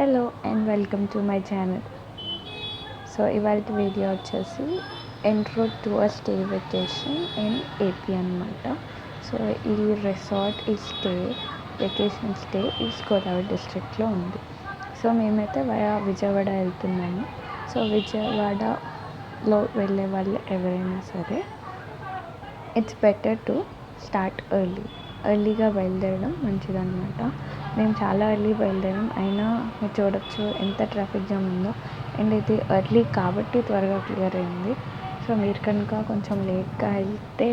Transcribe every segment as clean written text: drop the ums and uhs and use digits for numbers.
Hello and welcome to my channel. So ఇవాళ video వచ్చేసి intro to a stay vacation in AP అనమాట. So ఈ resort ఈ vacation stay east Godavari డిస్ట్రిక్ట్లో ఉంది. సో మేమైతే విజయవాడ వెళ్తున్నాము. సో విజయవాడలో వెళ్ళే వాళ్ళు ఎవరైనా సరే ఇట్స్ బెటర్ టు స్టార్ట్ ఎర్లీగా బయలుదేరడం మంచిదన్నమాట. మేము చాలా ఎర్లీ బయలుదేరాం, అయినా మీరు చూడొచ్చు ఎంత ట్రాఫిక్ జామ్ ఉందో. అండ్ ఇది ఎర్లీ కాబట్టి త్వరగా క్లియర్ అయింది. సో మీరు కనుక కొంచెం లేట్గా అయితే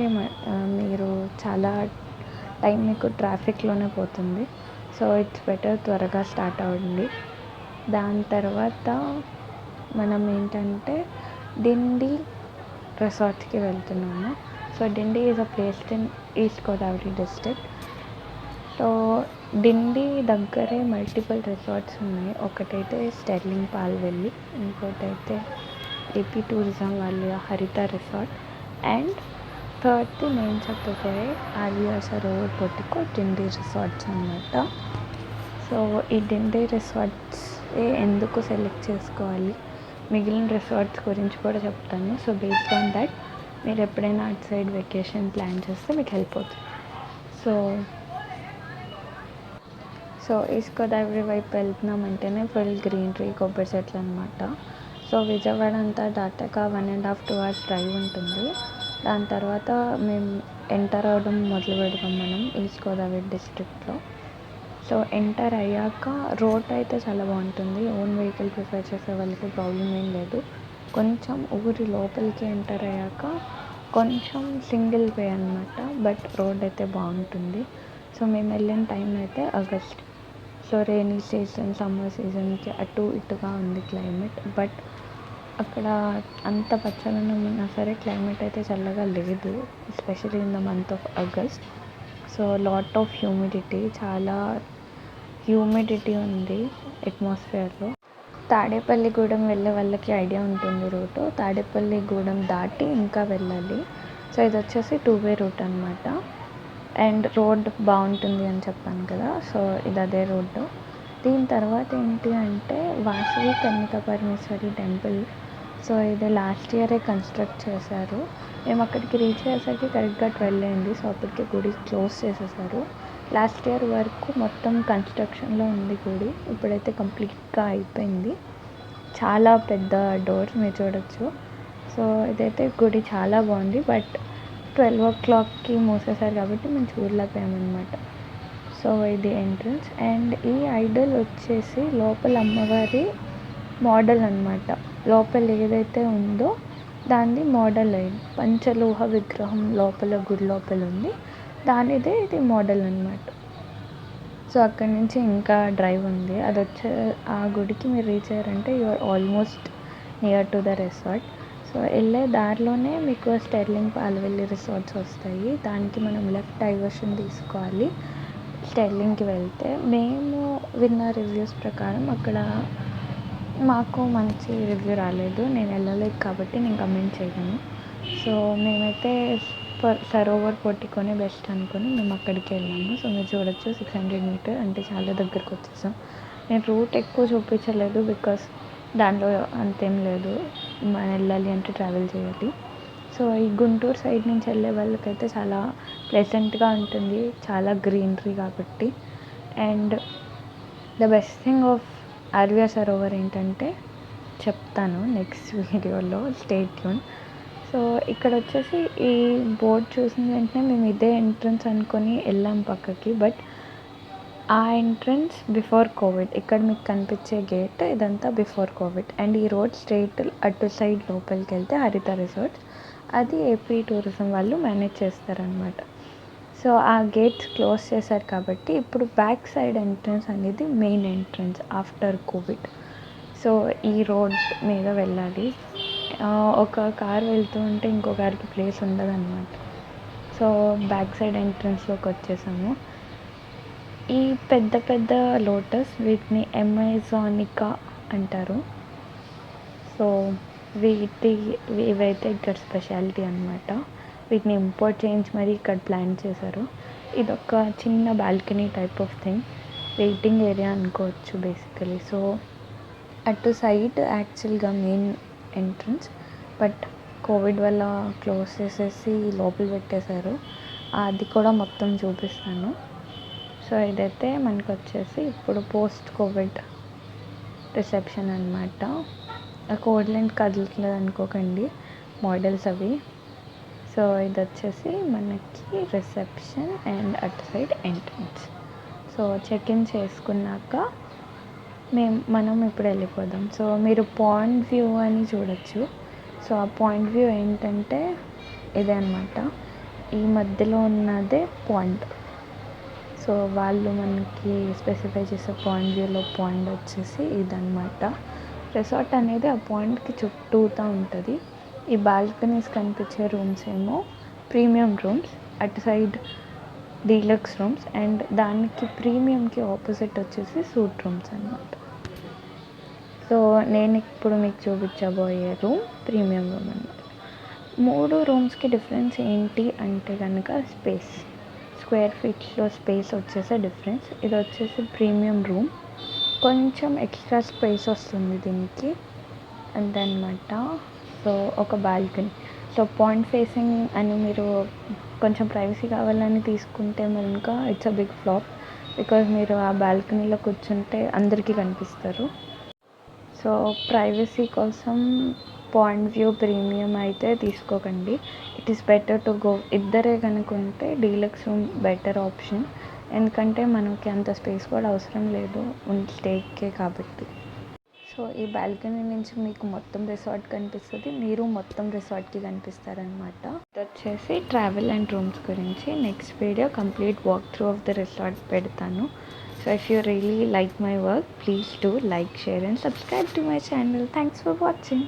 మీరు చాలా టైం మీకు ట్రాఫిక్లోనే పోతుంది. సో ఇట్స్ బెటర్ త్వరగా స్టార్ట్ అవ్వండి. దాని తర్వాత మనం ఏంటంటే డిండి రిసార్ట్స్కి వెళ్తున్నాము. So Dindi is a place in East Godavari district. So Dindi దగ్గరే మల్టిపుల్ రిసార్ట్స్ ఉన్నాయి. ఒకటైతే స్టెర్లింగ్ పాల్వెల్లి, ఇంకోటైతే ఏపీ టూరిజం వాళ్ళ హరిత రిసార్ట్, అండ్ థర్డ్ది నేను చెప్పబోయే RVR Sarovar portico Dindi resorts అన్నమాట. సో ఈ డిండి రిసార్ట్స్ ఎందుకు సెలెక్ట్ చేసుకోవాలి, మిగిలిన రిసార్ట్స్ గురించి కూడా చెప్తాను. సో బేస్డ్ ఆన్ దట్ మీరు ఎప్పుడైనా అటు సైడ్ వెకేషన్ ప్లాన్ చేస్తే మీకు హెల్ప్ అవుతుంది. సో ఈస్ట్ గోదావరి వైపు వెళ్తున్నామంటేనే ఫుల్ గ్రీనరీ, కొబ్బరి చెట్లు అనమాట. సో విజయవాడ అంతా దాటాక 1.5 to 2 hours డ్రైవ్ ఉంటుంది. దాని తర్వాత మేము ఎంటర్ అవ్వడం మొదలు పెడతాం మనం ఈస్ట్ గోదావరి డిస్ట్రిక్ట్లో. సో ఎంటర్ అయ్యాక రోడ్ అయితే చాలా బాగుంటుంది. ఓన్ వెహికల్ ప్రిఫర్ చేసే వాళ్ళకి ప్రాబ్లం ఏం లేదు. కొంచెం ఊరి లోపలికి ఎంటర్ అయ్యాక కొంచెం సింగిల్ వే అనమాట, బట్ రోడ్ అయితే బాగుంటుంది. సో మేము వెళ్ళిన టైం అయితే August. So rainy season, summer సీజన్కి అటు ఇటుగా ఉంది క్లైమేట్. బట్ అక్కడ అంత పచ్చదనం ఉన్నా సరే క్లైమేట్ అయితే చల్లగా లేదు, especially in the month of August. So lot of humidity, చాలా హ్యూమిడిటీ ఉంది అట్మాస్ఫియర్లో. తాడేపల్లిగూడెం వెళ్ళే వాళ్ళకి ఐడియా ఉంటుంది రూటు. తాడేపల్లిగూడెం దాటి ఇంకా వెళ్ళాలి. సో ఇది వచ్చేసి 2-way రూట్ అనమాట. అండ్ రోడ్ బాగుంటుంది అని చెప్పాను కదా, సో ఇది అదే రోడ్డు. దీని తర్వాత ఏంటి అంటే వాసవి కన్యక పరమేశ్వరి టెంపుల్. సో ఇది లాస్ట్ ఇయరే కన్స్ట్రక్ట్ చేశారు. మేము అక్కడికి రీచ్ అయ్యేసరికి కరెక్ట్గా 12 అయింది. సో అప్పటికి గుడి క్లోజ్ చేసేసారు. లాస్ట్ ఇయర్ వరకు మొత్తం కన్స్ట్రక్షన్లో ఉంది గుడి, ఇప్పుడైతే కంప్లీట్గా అయిపోయింది. చాలా పెద్ద డోర్స్ మీరు చూడొచ్చు. సో ఇదైతే గుడి చాలా బాగుంది, బట్ 12 o'clockకి మూసేశారు కాబట్టి మేము చూడలేకపోయామన్నమాట. సో ఇది ఎంట్రన్స్. అండ్ ఈ ఐడల్ వచ్చేసి లోపల అమ్మవారి మోడల్ అనమాట. లోపల ఏదైతే ఉందో దాన్ని మోడల్ అయింది. పంచలోహ విగ్రహం లోపల గుడి లోపల ఉంది, దానిదే ఇది మోడల్ అనమాట. సో అక్కడి నుంచి ఇంకా డ్రైవ్ ఉంది. అది ఆ గుడికి మీరు రీచ్ అయ్యారంటే you are almost near to the resort. So వెళ్ళే దారిలోనే మీకు స్టెర్లింగ్ పాల్వెల్లి రిసార్ట్స్ వస్తాయి. దానికి మనం లెఫ్ట్ డైవర్షన్ తీసుకోవాలి స్టెర్లింగ్కి వెళ్తే. మేము విన్న రివ్యూస్ ప్రకారం అక్కడ మాకు మంచి రివ్యూ రాలేదు. నేను వెళ్ళలేదు కాబట్టి నేను కమెంట్ చేయను. సో మేమైతే సరోవర్ పోర్టికోనే బెస్ట్ అనుకుని మేము అక్కడికి వెళ్ళాము. సో మీరు చూడొచ్చు 600 meters, అంటే చాలా దగ్గరకు వచ్చేసాం. నేను రూట్ ఎక్కువ చూపించలేదు బికాస్ దాంట్లో అంతేం లేదు, మనం వెళ్ళాలి అంటే ట్రావెల్ చేయాలి. సో ఈ గుంటూరు సైడ్ నుంచి వెళ్ళే వాళ్ళకైతే చాలా ప్లెజెంట్గా ఉంటుంది, చాలా గ్రీనరీ కాబట్టి. And the best thing of RVR Sarovar ఏంటంటే చెప్తాను నెక్స్ట్ వీడియోలో, స్టే ట్యూన్. సో ఇక్కడ వచ్చేసి ఈ బోర్డ్ చూసిన వెంటనే మేము ఇదే ఎంట్రన్స్ అనుకొని వెళ్ళాం పక్కకి, బట్ ఆ ఎంట్రన్స్ బిఫోర్ కోవిడ్. ఇక్కడ మీకు కనిపించే గేట్ ఇదంతా బిఫోర్ కోవిడ్. అండ్ ఈ రోడ్ స్ట్రైట్ అటు సైడ్ లోపలికి వెళ్తే హరిత రిసార్ట్స్, అది ఏపీ టూరిజం వాళ్ళు మేనేజ్ చేస్తారనమాట. సో ఆ గేట్స్ క్లోజ్ చేశారు కాబట్టి ఇప్పుడు బ్యాక్ సైడ్ ఎంట్రన్స్ అనేది main entrance after Covid. So ఈ రోడ్ మీద వెళ్ళాలి. ఒక కార్ వెళ్తూ ఉంటే ఇంకో కార్కి ప్లేస్ ఉండదన్నమాట. సో బ్యాక్ సైడ్ ఎంట్రన్స్లోకి వచ్చేసాము. ఈ పెద్ద పెద్ద లోటస్, వీటిని అమెజానికా అంటారు. సో ఇవైతే ఇక్కడ స్పెషాలిటీ అనమాట. వీటిని ఇంపోర్ట్ చేయించి మరీ ఇక్కడ ప్లాన్ చేశారు. ఇది ఒక చిన్న balcony type of thing. Waiting area అనుకోవచ్చు బేసికలీ. సో అటు సైడ్ యాక్చువల్గా మెయిన్ ఎంట్రన్స్, బట్ కోవిడ్ వల్ల క్లోజ్ చేసేసి లోపల పెట్టేశారు. అది కూడా మొత్తం చూపిస్తాను. సో ఇదైతే మనకు వచ్చేసి ఇప్పుడు పోస్ట్ కోవిడ్ రిసెప్షన్ అనమాట. కోడ్ లైన్ కదలట్లేదు అనుకోకండి, మోడల్స్ అవి. సో ఇది వచ్చేసి మనకి రిసెప్షన్ అండ్ అటు side entrance. So check in చేసుకున్నాక మనం ఇప్పుడు వెళ్ళిపోదాం. సో మీరు పాయింట్ వ్యూ అని చూడొచ్చు. సో ఆ పాయింట్ వ్యూ ఏంటంటే ఇదే అనమాట, ఈ మధ్యలో ఉన్నదే పాయింట్. సో వాళ్ళు మనకి స్పెసిఫై చేసే పాయింట్ వ్యూలో పాయింట్ వచ్చేసి ఇదనమాట. రిసార్ట్ అనేది ఆ పాయింట్కి చుట్టూతా ఉంటుంది. ఈ బాల్కనీస్ కనిపించే రూమ్స్ ఏమో ప్రీమియం రూమ్స్, అటు సైడ్ డీలక్స్ రూమ్స్, అండ్ దానికి ప్రీమియంకి ఆపోజిట్ వచ్చేసి సూట్ రూమ్స్ అనమాట. సో నేను ఇప్పుడు మీకు చూపించబోయే రూమ్ ప్రీమియం రూమ్ అనమాట. 3 రూమ్స్కి డిఫరెన్స్ ఏంటి అంటే కనుక స్క్వేర్ ఫీట్స్లో స్పేస్ వచ్చేసే డిఫరెన్స్. ఇది వచ్చేసి ప్రీమియం రూమ్, కొంచెం ఎక్స్ట్రా స్పేస్ వస్తుంది దీనికి అంతనమాట. సో ఒక బాల్కనీ, సో పాయింట్ ఫేసింగ్ అని మీరు కొంచెం ప్రైవసీ కావాలని తీసుకుంటే కనుక it's a big flop, because మీరు ఆ బాల్కనీలో కూర్చుంటే అందరికీ కనిపిస్తారు. సో ప్రైవసీ కోసం పాయింట్ వ్యూ ప్రీమియం అయితే తీసుకోకండి. It is better to go, ఇద్దరే కనుకుంటే డీలక్స్ రూమ్ బెటర్ ఆప్షన్, ఎందుకంటే మనకి అంత స్పేస్ కూడా అవసరం లేదు స్టేకే కాబట్టి. సో ఈ బాల్కనీ నుంచి మీకు మొత్తం రిసార్ట్ కనిపిస్తుంది, మీరు మొత్తం రిసార్ట్కి కనిపిస్తారనమాట. ఇది వచ్చేసి ట్రావెల్ అండ్ రూమ్స్ గురించి next video complete walk through of the resort పెడతాను. So if you really like my work, please do like, share and subscribe to my channel. Thanks for watching.